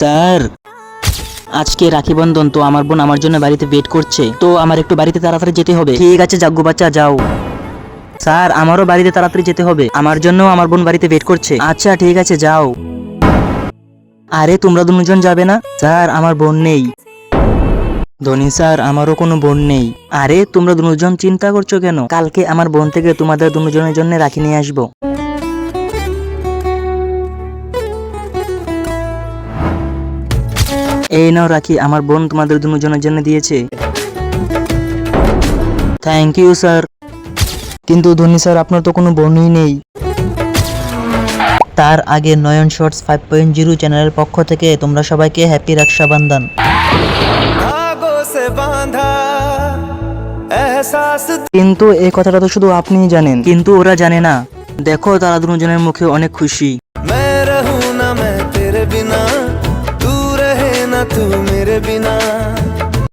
Sir, আজকে রাখি বন্ধন, তো আমার বোন আমার জন্য বাড়িতে ওয়েট করছে, তো আমার একটু বাড়িতে তাড়াতাড়ি যেতে হবে। ঠিক আছে জাগ্গু বাচ্চা, যাও। স্যার, আমারও বাড়িতে তাড়াতাড়ি যেতে হবে, আমার জন্য আমার বোন বাড়িতে ওয়েট করছে। আচ্ছা ঠিক আছে, যাও। আরে তোমরা দুজন যাবে না? স্যার, আমার বোন নেই। ধনী স্যার, আমারও কোনো বোন নেই। আরে তোমরা দুজন চিন্তা করছো কেন? কালকে আমার বোন থেকে তোমাদের দুজনের জন্য রাখি নিয়ে আসবো। এই নাও রাখি, আমার বোন তোমাদের দুজনের জন্য দিয়েছে। Thank you sir. কিন্তু ধনী স্যার, আপনার তো কোনো বোনই নেই। তার আগে নয়ন শর্টস 5.0 চ্যানেলের পক্ষ থেকে তোমরা সবাইকে হ্যাপি রক্ষাবন্ধন। কিন্তু এই কথাটা তো শুধু আপনিই জানেন, কিন্তু ওরা জানে না। দেখো, তারা দুজনের মুখে অনেক খুশি। मैं रहूं ना मैं तेरे बिना, तू रहे ना तू मेरे बिना।